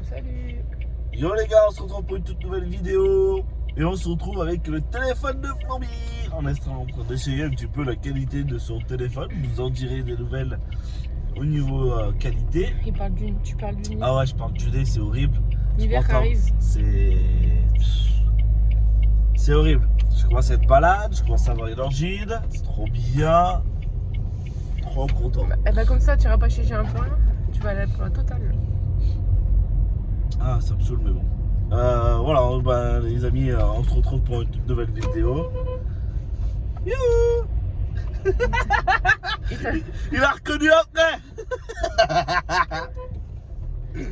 Salut. Yo les gars, on se retrouve pour une toute nouvelle vidéo. Et on se retrouve avec le téléphone de Flamby. On est en train d'essayer un petit peu la qualité de son téléphone. Vous en direz des nouvelles au niveau qualité. Tu parles du nid. Ah ouais, je parle du nez, c'est horrible. L'hiver arrive. C'est horrible. Je commence à être malade, je commence à avoir une angine. C'est trop bien. Trop content. Bah comme ça, tu iras pas chez un peu rien. Tu vas aller pour la totale. Ah, ça me saoule, mais bon. Voilà, bah, les amis, on se retrouve pour une toute nouvelle vidéo. Youhou. Il a reconnu après.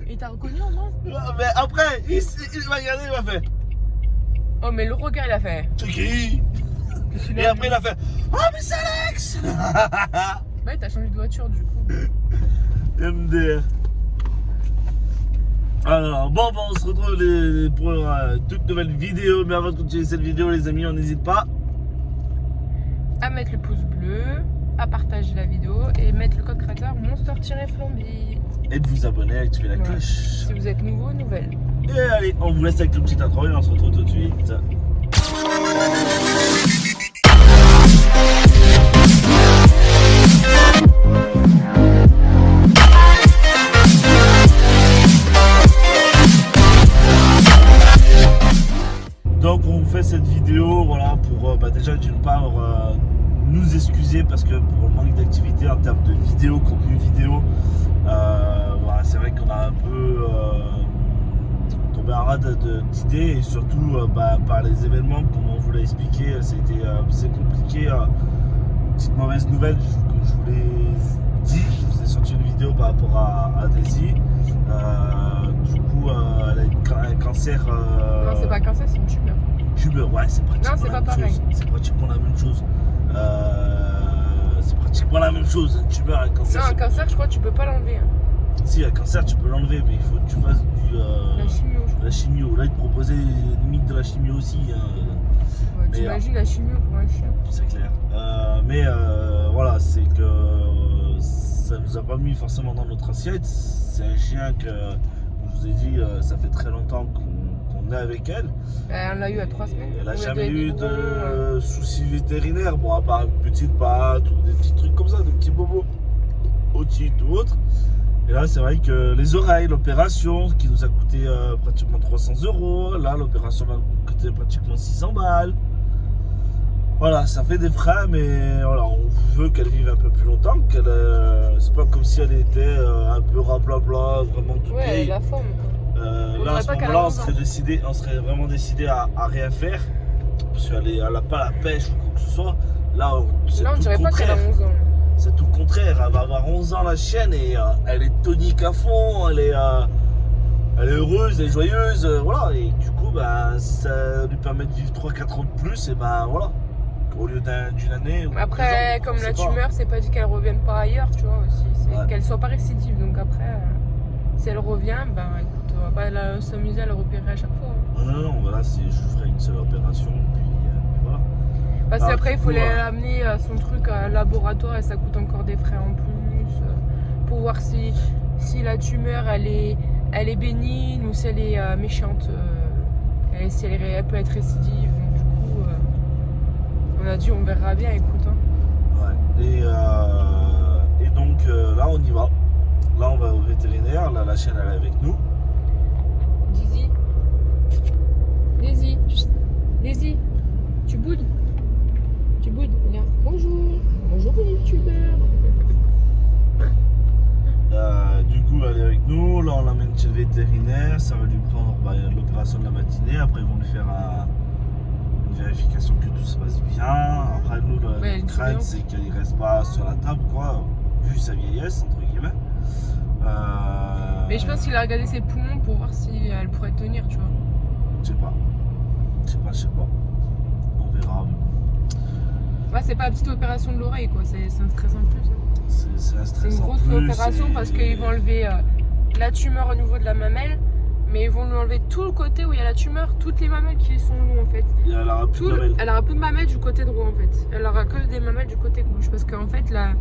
Il t'a reconnu en moi? Mais après, il m'a regardé, il m'a fait. Oh mais le regard il a fait. C'est qui? Et après il a fait. Oh mais c'est Alex. Ouais, t'as changé de voiture du coup. MDR. Alors bon, on se retrouve pour toute nouvelle vidéo. Mais avant de continuer cette vidéo, les amis, on n'hésite pas à mettre le pouce bleu, à partager la vidéo et mettre le code créateur Monster-Flamby. Et de vous abonner, activer la cloche. Si vous êtes nouveau, nouvelle. Et allez, on vous laisse avec le petit intro et on se retrouve tout de suite. Donc on vous fait cette vidéo voilà, pour déjà d'une part nous excuser parce que pour le manque d'activité en termes de vidéo, contenu vidéo, voilà, c'est vrai qu'on a un peu tombé en rade d'idées et surtout par les événements, comme on vous l'a expliqué, c'est compliqué. Une petite mauvaise nouvelle, comme je vous l'ai dit, je vous ai sorti une vidéo par rapport à Daisy. Du coup, elle a eu un cancer. Non, c'est pas un cancer, c'est une tumeur. Tumeur, ouais, c'est pratiquement non, c'est la pas même pareil. chose. C'est pratiquement la même chose. C'est pratiquement la même chose. Une tumeur, un cancer. Non, un cancer, je crois que tu peux pas l'enlever. Hein. Si, un cancer, tu peux l'enlever, mais il faut que tu fasses la chimio, je crois. La chimio. Là, ils te proposaient limite de la chimio aussi. Ouais, t'imagines la chimio pour un chien. C'est clair. Mais voilà, c'est que ça nous a pas mis forcément dans notre assiette. C'est un chien que, comme je vous ai dit, ça fait très longtemps qu'on est avec elle. On l'a eu à 3 semaines. Elle n'a jamais eu de soucis vétérinaires, bon, à part une petite patte ou des petits trucs comme ça, des petits bobos, otites ou autres. Et là, c'est vrai que les oreilles, l'opération qui nous a coûté pratiquement 300 €. Là, l'opération va nous coûter pratiquement 600 balles. Voilà, ça fait des frais, mais voilà, on veut qu'elle vive un peu plus longtemps. C'est pas comme si elle était un peu rablabla, vraiment toute vieille. Ouais, la forme. Là, à ce moment-là, on serait vraiment décidé à rien faire. Parce qu'elle n'a pas la pêche ou quoi que ce soit. Là, on dirait pas qu'elle a 11 ans. C'est tout le contraire. Elle va avoir 11 ans, la chienne, et elle est tonique à fond. Elle est heureuse, elle est joyeuse. Voilà, et du coup, ça lui permet de vivre 3-4 ans de plus. Et voilà. Au lieu d'une année. Après, comme la tumeur, c'est pas dit qu'elle revienne pas ailleurs, tu vois aussi. C'est qu'elle soit pas récidive. Donc après, si elle revient, écoute, on va pas s'amuser à la repérer à chaque fois. Hein. Non, voilà, je ferai une seule opération, puis voilà. Parce qu'après, il faut l'amener son truc à laboratoire et ça coûte encore des frais en plus. Pour voir si la tumeur, elle est bénigne ou si elle est méchante. Et si elle peut être récidive. Donc, du coup, on a dit on verra bien, écoute. Hein. Ouais, et donc là, on y va. Là, on va au vétérinaire. Là, la chienne, elle est avec nous. Daisy, tu boudes. Regarde. Bonjour les youtubeurs. Du coup, elle est avec nous. Là, on l'emmène chez le vétérinaire. Ça va lui prendre l'opération de la matinée. Après, ils vont lui faire une vérification que tout se passe bien. Après, nous, le crainte, c'est qu'il ne reste pas sur la table, quoi, vu sa vieillesse, entre guillemets. Mais je pense qu'il a regardé ses poumons pour voir si elle pourrait tenir, tu vois. Je sais pas. On verra. Ouais, c'est pas la petite opération de l'oreille, quoi. C'est un stress en plus. Hein. C'est un stress en plus. C'est une grosse opération parce qu'ils vont enlever la tumeur au niveau de la mamelle. Mais ils vont lui enlever tout le côté où il y a la tumeur, toutes les mamelles qui sont loin en fait. Et elle aura plus de mamelles. Elle aura plus de mamelles du côté droit en fait. Elle aura que des mamelles du côté gauche parce qu'en fait la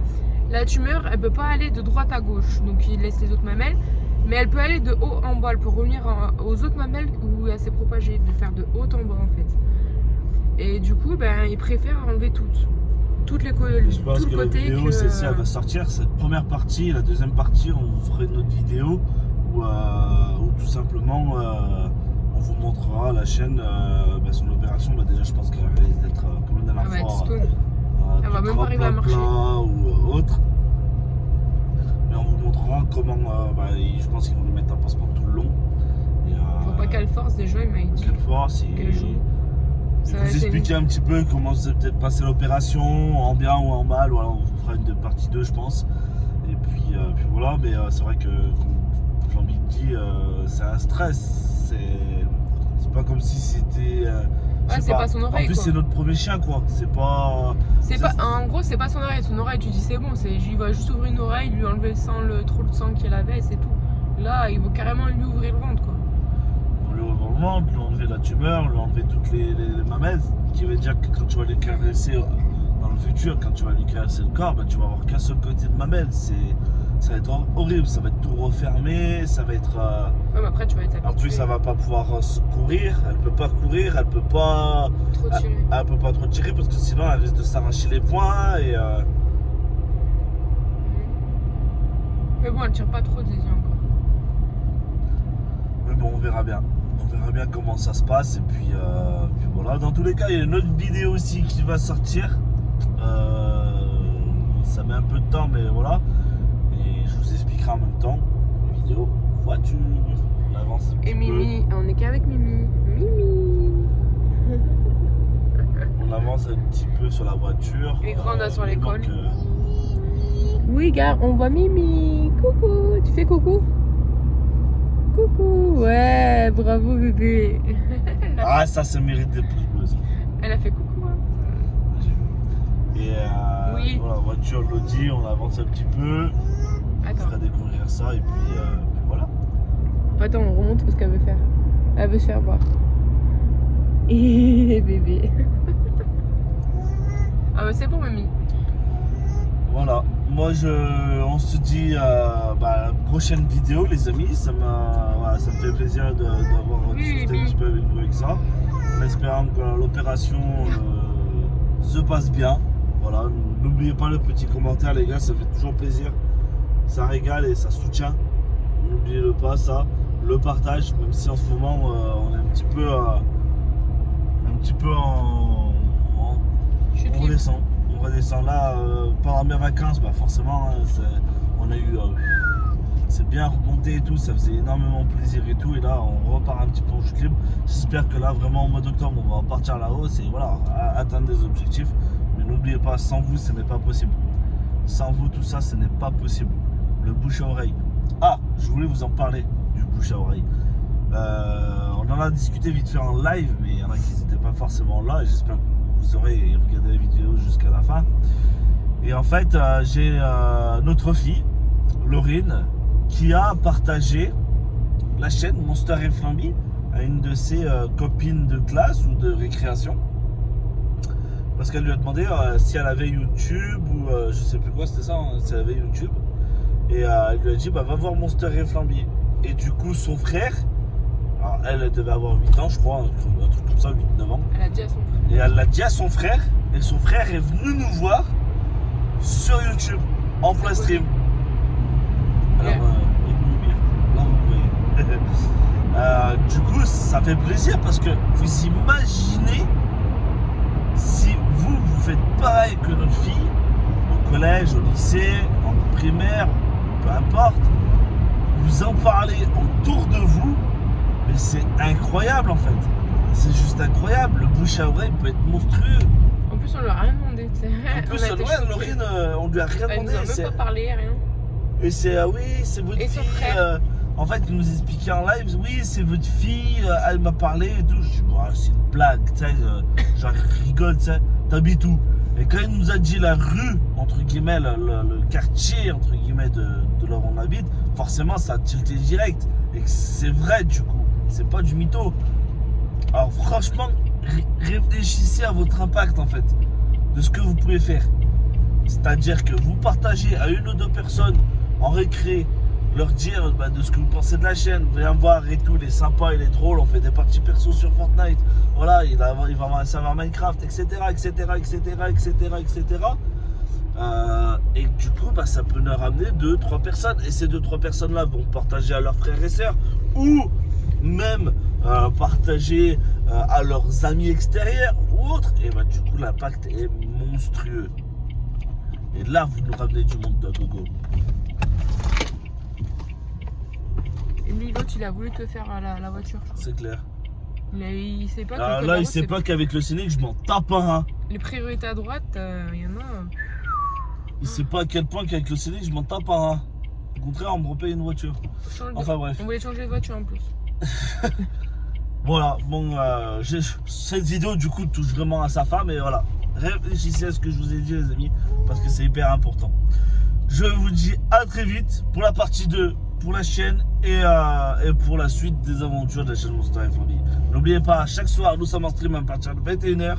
tumeur elle peut pas aller de droite à gauche. Donc il laisse les autres mamelles Mais elle peut aller de haut en bas, elle peut revenir aux autres mamelles où elle s'est propagée, de faire de haut en bas en fait. Et du coup, ben, ils préfèrent enlever toutes les Je pense que la vidéo, celle-ci, elle va sortir. Cette première partie, la deuxième partie, on ferait une autre vidéo où tout simplement on vous montrera la chaîne, son opération. Déjà, je pense qu'elle risque d'être comme la dernière fois. Elle va même pas arriver à marcher. Ou autre. Mais on vous montrera comment. Je pense qu'ils vont lui mettre un pansement tout le long. Faut pas qu'elle force déjà, il m'a dit. Qu'elle force. Qu'elle joue. Je vais vous expliquer un petit peu comment s'est peut-être passé l'opération, en bien ou en mal. Voilà, on vous fera une partie 2, je pense. Et puis voilà, mais c'est vrai que, comme Flamby dit, c'est un stress. C'est pas comme si c'était. Ouais, c'est pas son oreille. En plus, c'est notre premier chien, quoi. En gros, c'est pas son oreille. Son oreille, tu dis c'est bon. Il va juste ouvrir une oreille, lui enlever trop de sang qu'il avait, et c'est tout. Là, il va carrément lui ouvrir le ventre, quoi. Lui ouvrir le ventre, lui enlever la tumeur, lui enlever toutes les mamelles. Ce qui veut dire que quand tu vas les caresser dans le futur, quand tu vas lui caresser le corps, tu vas avoir qu'un seul côté de mamelle. Ça va être horrible, ça va être tout refermé, ça va être. Ouais, mais après, tu vas être habitué. En plus, ça va pas pouvoir courir, elle peut pas courir, elle peut pas. Trop tirer. Elle peut pas trop tirer parce que sinon elle risque de s'arracher les poings et. Mais bon, elle tire pas trop des yeux encore. Mais bon, on verra bien. On verra bien comment ça se passe et puis voilà. Dans tous les cas, il y a une autre vidéo aussi qui va sortir. Ça met un peu de temps, mais voilà. Et je vous expliquerai en même temps. Une vidéo voiture. On avance un petit Et Mimi, on est qu'avec Mimi. Mimi. On avance un petit peu sur la voiture. Les grandes sur l'école. Donc, Oui, gars, on voit Mimi. Coucou. Tu fais coucou? Coucou. Ouais, bravo bébé. Ah, ça mérite des pouces bleus. Elle a fait coucou. Hein. Et oui. Voilà, voiture Lodi, on avance un petit peu. Attends. On fera découvrir ça et puis voilà. Attends, on remonte parce qu'elle veut faire. Elle veut se faire voir. Et bébé. Ah bah c'est bon, mamie. Voilà. Moi, on se dit prochaine vidéo, les amis. Ça me fait plaisir d'avoir discuté un petit peu avec vous avec ça. En espérant que l'opération se passe bien. Voilà. N'oubliez pas le petit commentaire, les gars. Ça fait toujours plaisir. Ça régale et ça soutient. N'oubliez pas ça. Le partage, même si en ce moment on est un petit peu on redescend là pendant mes vacances, forcément on a eu c'est bien remonté et tout, ça faisait énormément plaisir et tout, et là on repart un petit peu en chute libre. J'espère que là vraiment au mois d'octobre on va repartir à la hausse et voilà, atteindre des objectifs. Mais n'oubliez pas, sans vous ce n'est pas possible. Sans vous tout ça ce n'est pas possible. Le bouche à oreille. Ah, je voulais vous en parler du bouche à oreille. On en a discuté vite fait en live, mais il y en a qui n'étaient pas forcément là, et j'espère que vous aurez regardé la vidéo jusqu'à la fin. Et en fait, j'ai notre fille, Laurine, qui a partagé la chaîne Monster et Flamby à une de ses copines de classe ou de récréation. Parce qu'elle lui a demandé si elle avait YouTube ou je sais plus quoi, c'était ça, hein, si elle avait YouTube. Et elle lui a dit, va voir Monster et Flamby. Et du coup, son frère, alors elle devait avoir 8 ans, je crois, un truc comme ça, 8-9 ans. Elle a dit à son frère. Et elle l'a dit à son frère, et son frère est venu nous voir sur YouTube, en plein stream. Alors, là, vous voyez. Du coup, ça fait plaisir parce que vous imaginez si vous faites pareil que notre fille, au collège, au lycée, en primaire, peu importe, vous en parlez autour de vous, mais c'est incroyable en fait. C'est juste incroyable. Le bouche à oreille peut être monstrueux. En plus, on lui a rien demandé, tu sais. En plus, Laurine, on lui a rien demandé. Elle nous a même pas parlé, rien. Et c'est, oui, c'est votre et fille. Son frère. En fait, il nous expliquait en live, oui, c'est votre fille, elle m'a parlé et tout. Je dis, c'est une blague, tu sais, genre rigole, tu sais, t'habites où? Et quand il nous a dit la rue, entre guillemets, le quartier, entre guillemets, de là où on habite, forcément, ça a tilté direct. Et c'est vrai, du coup, c'est pas du mytho. Alors, franchement, réfléchissez à votre impact, en fait, de ce que vous pouvez faire. C'est-à-dire que vous partagez à une ou deux personnes en récré leur dire de ce que vous pensez de la chaîne. Viens voir et tout, il est sympa, il est drôle, on fait des parties perso sur Fortnite. Voilà, il va avoir un serveur Minecraft, etc. Et du coup, ça peut nous ramener 2-3 personnes. Et ces 2-3 personnes-là vont partager à leurs frères et sœurs ou même partager à leurs amis extérieurs ou autres. Et du coup, l'impact est monstrueux. Et là, vous nous ramenez du monde de gogo. Et lui, l'autre, il a voulu te faire la voiture. C'est clair. Il sait pas que Alors là, il sait pas qu'avec le Scénic, je m'en tape un. les priorités à droite, il y en a. Il sait pas à quel point qu'avec le Scénic, je m'en tape un. Au contraire, on me repaye une voiture. Enfin bref. On voulait changer de voiture en plus. Voilà, bon, cette vidéo du coup touche vraiment à sa femme et voilà. Réfléchissez à ce que je vous ai dit les amis, parce que c'est hyper important. Je vous dis à très vite pour la partie 2, pour la chaîne et pour la suite des aventures de la chaîne Monster Family. N'oubliez pas, chaque soir nous sommes en stream à partir de 21h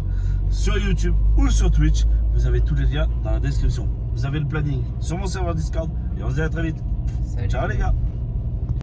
sur YouTube ou sur Twitch. Vous avez tous les liens dans la description. Vous avez le planning sur mon serveur Discord et on se dit à très vite. Salut. Ciao les gars.